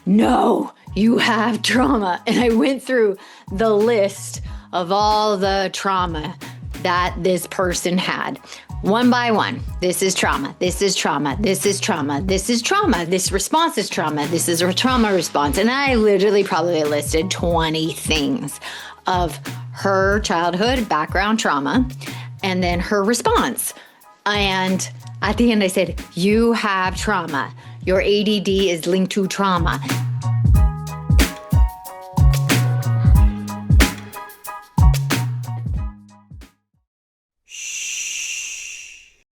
no, you have trauma. And I went through the list of all the trauma that this person had. One by one. This is trauma. This is trauma. This is trauma. This is trauma. This response is trauma. This is a trauma response. And I literally probably listed 20 things of her childhood background trauma and then her response. And at the end, I said, you have trauma. Your ADD is linked to trauma.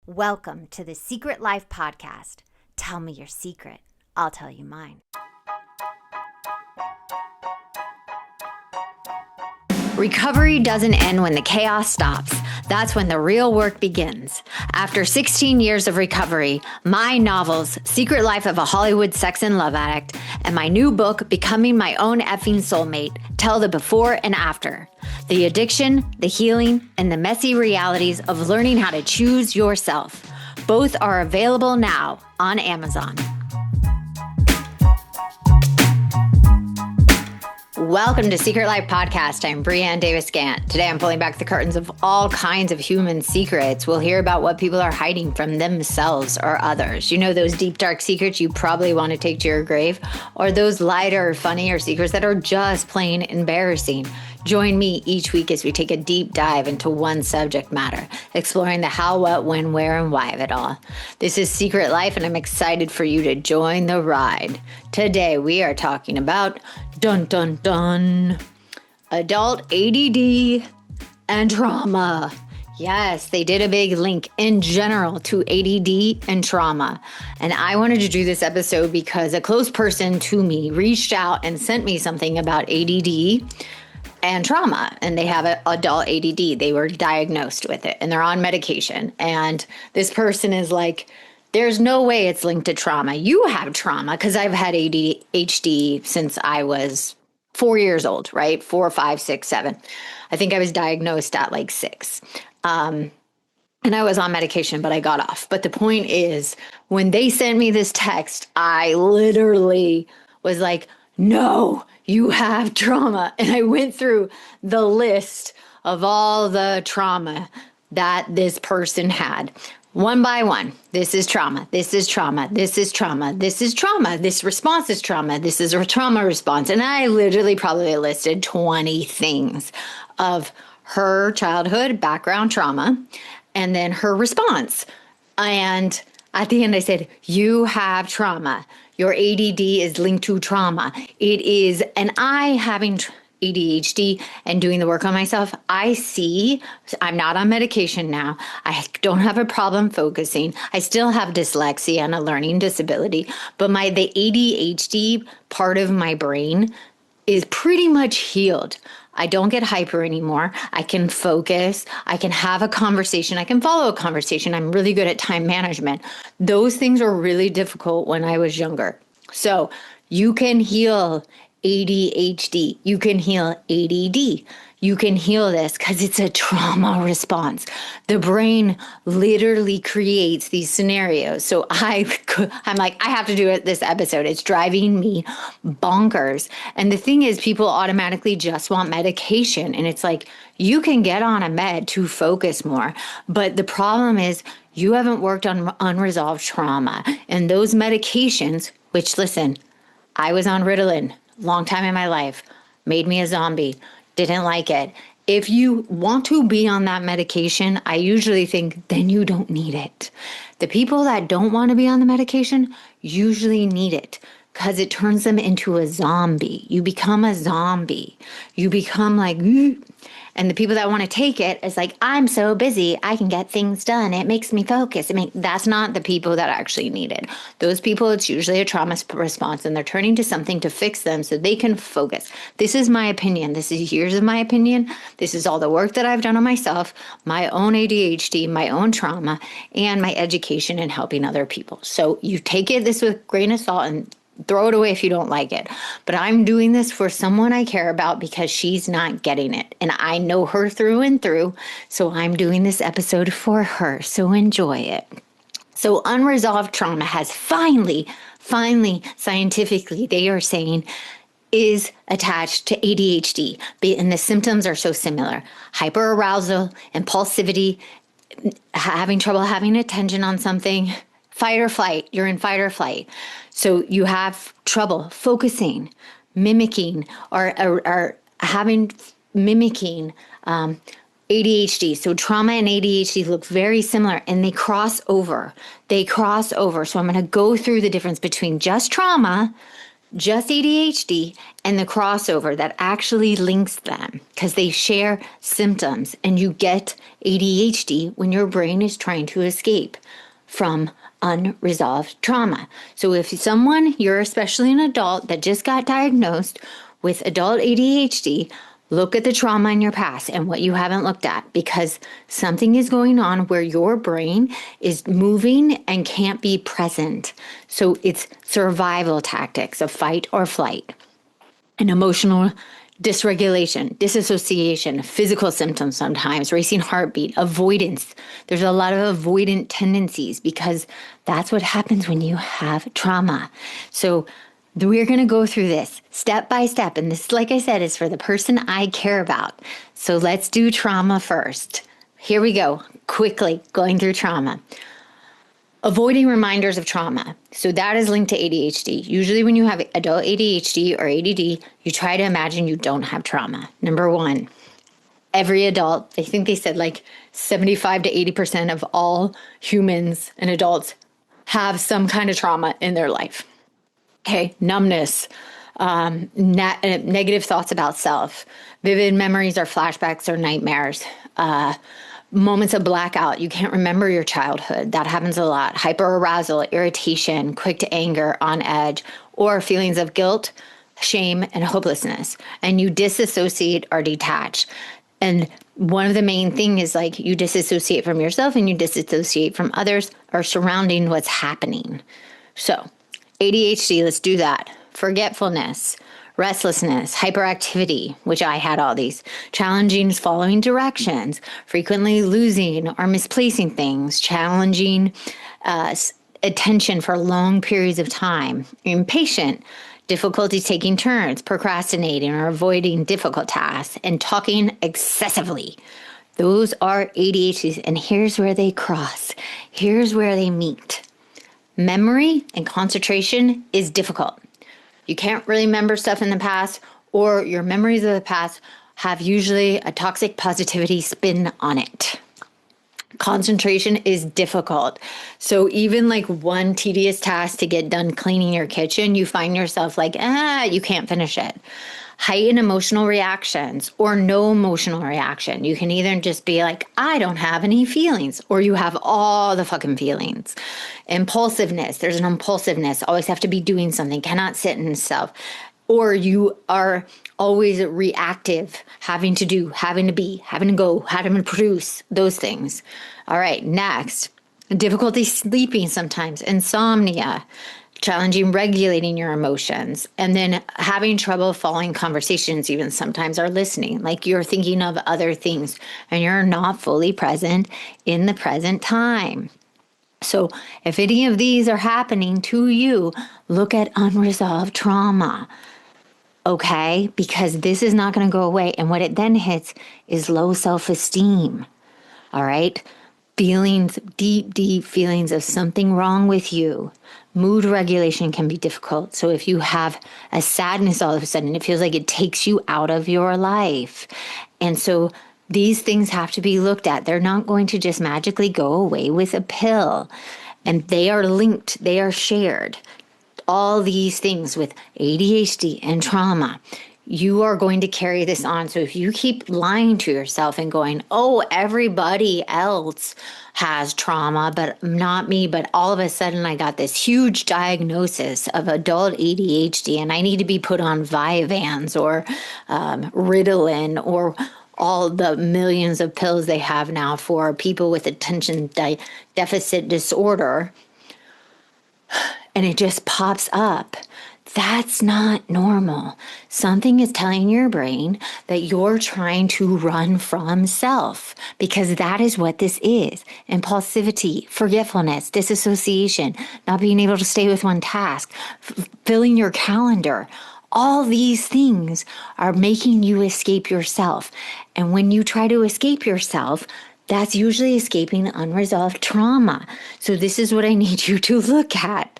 Welcome to the Secret Life Podcast. Tell me your secret. I'll tell you mine. Recovery doesn't end when the chaos stops. That's when the real work begins. After 16 years of recovery, my novels, Secret Life of a Hollywood Sex and Love Addict, and my new book, Becoming My Own Effing Soulmate, tell the before and after. The addiction, the healing, and the messy realities of learning how to choose yourself. Both are available now on Amazon. Welcome to Secret Life Podcast. I'm Brianne Davis-Gantt. Today I'm pulling back the curtains of all kinds of human secrets. We'll hear about what people are hiding from themselves or others. You know those deep, dark secrets you probably want to take to your grave? Or those lighter, funnier secrets that are just plain embarrassing? Join me each week as we take a deep dive into one subject matter, exploring the how, what, when, where, and why of it all. This is Secret Life, and I'm excited for you to join the ride. Today, we are talking about, dun, dun, dun, adult ADD and trauma. Yes, they did a big link in general to ADD and trauma. And I wanted to do this episode because a close person to me reached out and sent me something about ADD and trauma, and they have adult ADD. They were diagnosed with it and they're on medication. And this person is like, there's no way it's linked to trauma. You have trauma, because I've had ADHD since I was 4 years old, right? 4, 5, 6, 7. I think I was diagnosed at like 6. And I was on medication, but I got off. But the point is, when they sent me this text, I literally was like, no, you have trauma. And I went through the list of all the trauma that this person had. One by one. This is trauma. This is trauma. This is trauma. This is trauma. This response is trauma. This is a trauma response. And I literally probably listed 20 things of her childhood background trauma and then her response. And at the end, I said, you have trauma. Your ADD is linked to trauma. It is, and I having ADHD and doing the work on myself, I see I'm not on medication now. I don't have a problem focusing. I still have dyslexia and a learning disability, but the ADHD part of my brain is pretty much healed. I don't get hyper anymore. I can focus. I can have a conversation. I can follow a conversation. I'm really good at time management. Those things were really difficult when I was younger. So you can heal ADHD. You can heal ADD. You can heal this because it's a trauma response. The brain literally creates these scenarios. So I'm like, I have to do this episode. It's driving me bonkers. And the thing is, people automatically just want medication. And it's like, you can get on a med to focus more. But the problem is, you haven't worked on unresolved trauma. And those medications, which, listen, I was on Ritalin long time in my life, made me a zombie. Didn't like it. If you want to be on that medication, I usually think then you don't need it. The people that don't want to be on the medication usually need it because it turns them into a zombie. You become a zombie. You become like, and the people that want to take it is like, I'm so busy, I can get things done. It makes me focus. That's not the people that actually need it. Those people, it's usually a trauma response, and they're turning to something to fix them so they can focus. This is my opinion. This is years of my opinion. This is all the work that I've done on myself, my own ADHD, my own trauma, and my education and helping other people. So you take this with a grain of salt and throw it away if you don't like it. But I'm doing this for someone I care about because she's not getting it. And I know her through and through. So I'm doing this episode for her. So enjoy it. So unresolved trauma has finally finally, scientifically, they are saying is attached to ADHD. And the symptoms are so similar. Hyperarousal, impulsivity, having trouble having attention on something, fight or flight. You're in fight or flight. So you have trouble focusing, mimicking, or having mimicking ADHD. So trauma and ADHD look very similar and they cross over. So I'm going to go through the difference between just trauma, just ADHD, and the crossover that actually links them because they share symptoms, and you get ADHD when your brain is trying to escape from unresolved trauma. So if you're especially an adult that just got diagnosed with adult ADHD, look at the trauma in your past and what you haven't looked at, because something is going on where your brain is moving and can't be present. So it's survival tactics of fight or flight, and emotional dysregulation, disassociation, physical symptoms sometimes, racing heartbeat, avoidance. There's a lot of avoidant tendencies because that's what happens when you have trauma. So we're going to go through this step by step. And this, like I said, is for the person I care about. So let's do trauma first. Here we go. Quickly going through trauma. Avoiding reminders of trauma. So that is linked to ADHD. Usually when you have adult ADHD or ADD, you try to imagine you don't have trauma. Number one, every adult, I think they said like 75 to 80% of all humans and adults have some kind of trauma in their life. Okay, numbness, negative thoughts about self, vivid memories or flashbacks or nightmares, moments of blackout. You can't remember your childhood. That happens a lot. Hyperarousal, irritation, quick to anger, on edge, or feelings of guilt, shame, and hopelessness. And you disassociate or detach. And one of the main things is like you disassociate from yourself and you disassociate from others or surrounding what's happening. So ADHD, let's do that. Forgetfulness, restlessness, hyperactivity, which I had all these, challenging following directions, frequently losing or misplacing things, challenging attention for long periods of time, impatient, difficulty taking turns, procrastinating or avoiding difficult tasks, and talking excessively. Those are ADHDs, and here's where they cross. Here's where they meet. Memory and concentration is difficult. You can't really remember stuff in the past, or your memories of the past have usually a toxic positivity spin on it. Concentration is difficult. So even like one tedious task to get done cleaning your kitchen, you find yourself like, you can't finish it. Heightened emotional reactions or no emotional reaction. You can either just be like, I don't have any feelings, or you have all the fucking feelings. Impulsiveness. There's an impulsiveness. Always have to be doing something. Cannot sit in self. Or you are always reactive, having to do, having to be, having to go, having to produce those things. All right, next. Difficulty sleeping sometimes. Insomnia. Challenging regulating your emotions, and then having trouble following conversations even sometimes, or listening, like you're thinking of other things and you're not fully present in the present time. So if any of these are happening to you, look at unresolved trauma, okay? Because this is not going to go away. And what it then hits is low self-esteem, all right? Feelings, deep feelings of something wrong with you. Mood regulation can be difficult. So if you have a sadness all of a sudden, it feels like it takes you out of your life. And so these things have to be looked at. They're not going to just magically go away with a pill. And they are linked. They are shared. All these things with ADHD and trauma. You are going to carry this on. So if you keep lying to yourself and going, everybody else has trauma, but not me, but all of a sudden I got this huge diagnosis of adult ADHD and I need to be put on Vyvanse or Ritalin or all the millions of pills they have now for people with attention deficit disorder, and it just pops up. That's not normal. Something is telling your brain that you're trying to run from self, because that is what this is. Impulsivity, forgetfulness, disassociation, not being able to stay with one task, filling your calendar. All these things are making you escape yourself. And when you try to escape yourself, that's usually escaping unresolved trauma. So this is what I need you to look at.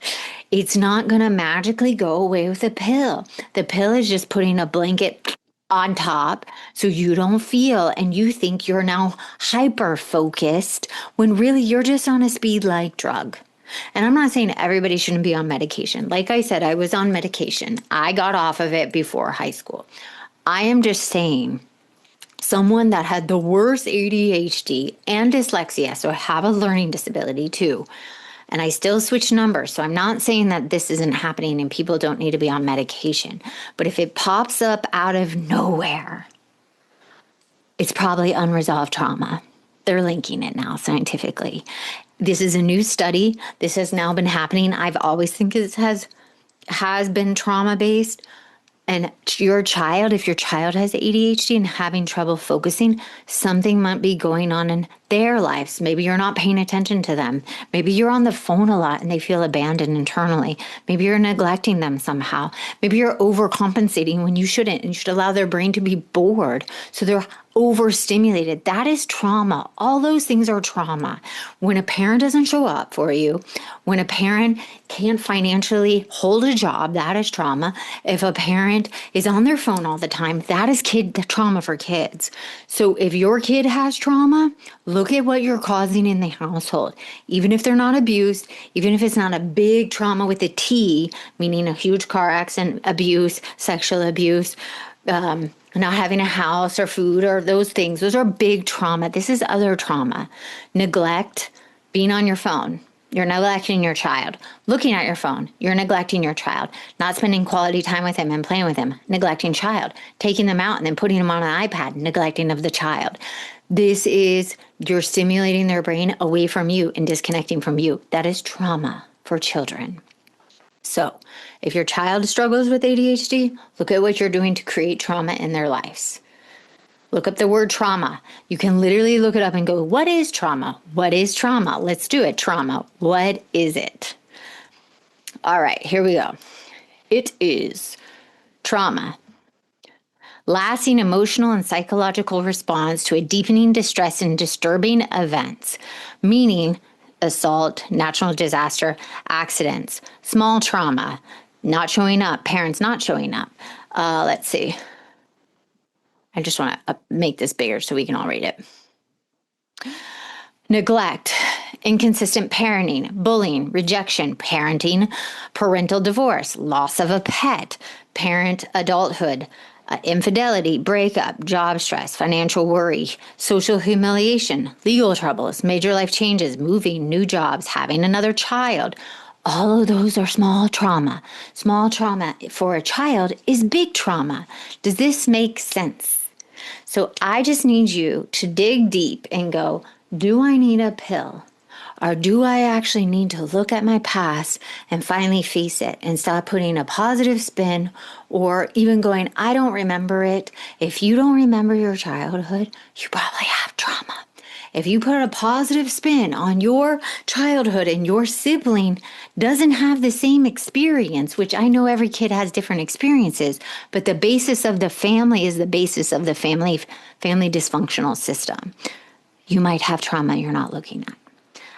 It's not going to magically go away with a pill. The pill is just putting a blanket on top so you don't feel and you think you're now hyper focused when really you're just on a speed like drug. And I'm not saying everybody shouldn't be on medication. Like I said, I was on medication. I got off of it before high school. I am just saying, someone that had the worst ADHD and dyslexia, so I have a learning disability too, and I still switch numbers. So I'm not saying that this isn't happening and people don't need to be on medication. But if it pops up out of nowhere, it's probably unresolved trauma. They're linking it now scientifically. This is a new study. This has now been happening. I've always think it has been trauma-based. And your child, if your child has ADHD and having trouble focusing, something might be going on in their lives. Maybe you're not paying attention to them. Maybe you're on the phone a lot and they feel abandoned internally. Maybe you're neglecting them somehow. Maybe you're overcompensating when you shouldn't. And you should allow their brain to be bored so they're overstimulated. That is trauma. All those things are trauma. When a parent doesn't show up for you, when a parent can't financially hold a job, that is trauma. If a parent is on their phone all the time, that is trauma for kids. So if your kid has trauma, look at what you're causing in the household. Even if they're not abused, even if it's not a big trauma with a T, meaning a huge car accident, abuse, sexual abuse, not having a house or food or those things. Those are big trauma. This is other trauma. Neglect, being on your phone. You're neglecting your child. Looking at your phone, you're neglecting your child. Not spending quality time with him and playing with him, neglecting child. Taking them out and then putting them on an iPad, neglecting of the child. This is, you're stimulating their brain away from you and disconnecting from you. That is trauma for children. So if your child struggles with ADHD, look at what you're doing to create trauma in their lives. Look up the word trauma. You can literally look it up and go, what is trauma? What is trauma? Let's do it. Trauma. What is it? All right, here we go. It is trauma. Lasting emotional and psychological response to a deepening distress and disturbing events, meaning assault, natural disaster, accidents, small trauma, not showing up, parents not showing up. Let's see. I just want to make this bigger so we can all read it. Neglect, inconsistent parenting, bullying, rejection, parenting, parental divorce, loss of a pet, parent adulthood, infidelity, breakup, job stress, financial worry, social humiliation, legal troubles, major life changes, moving, new jobs, having another child. All of those are small trauma. Small trauma for a child is big trauma. Does this make sense? So I just need you to dig deep and go, do I need a pill? Or do I actually need to look at my past and finally face it and stop putting a positive spin or even going, I don't remember it. If you don't remember your childhood, you probably have trauma. If you put a positive spin on your childhood and your sibling doesn't have the same experience, which I know every kid has different experiences, but the basis of the family is the basis of the family dysfunctional system. You might have trauma you're not looking at.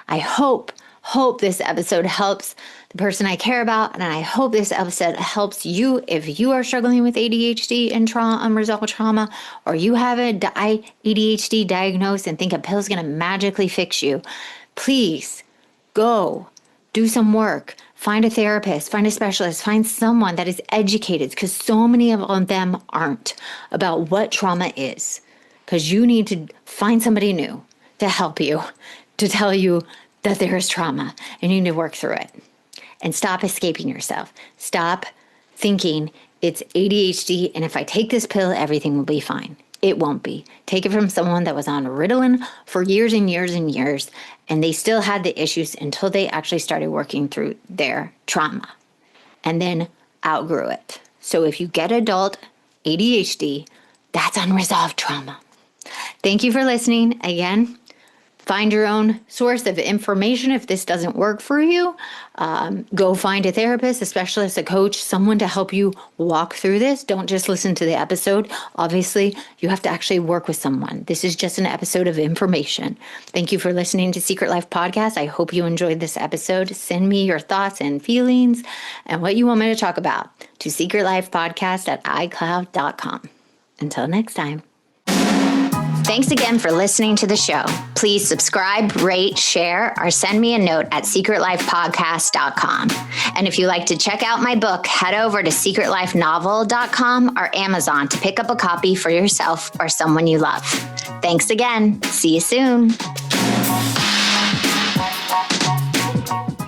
I hope this episode helps the person I care about, and I hope this episode helps you if you are struggling with ADHD and unresolved trauma, or you have a ADHD diagnosis and think a pill is going to magically fix you. Please go do some work. Find a therapist, find a specialist, find someone that is educated, because so many of them aren't, about what trauma is. Because you need to find somebody new to help you, to tell you that there is trauma and you need to work through it. And stop escaping yourself. Stop thinking it's ADHD and if I take this pill, everything will be fine. It won't be. Take it from someone that was on Ritalin for years and years and years, and they still had the issues until they actually started working through their trauma. And then outgrew it. So if you get adult ADHD, that's unresolved trauma. Thank you for listening. Again, find your own source of information. If this doesn't work for you, go find a therapist, a specialist, a coach, someone to help you walk through this. Don't just listen to the episode. Obviously, you have to actually work with someone. This is just an episode of information. Thank you for listening to Secret Life Podcast. I hope you enjoyed this episode. Send me your thoughts and feelings and what you want me to talk about to secretlifepodcast@icloud.com. Until next time. Thanks again for listening to the show. Please subscribe, rate, share, or send me a note at secretlifepodcast.com. And if you'd like to check out my book, head over to secretlifenovel.com or Amazon to pick up a copy for yourself or someone you love. Thanks again. See you soon.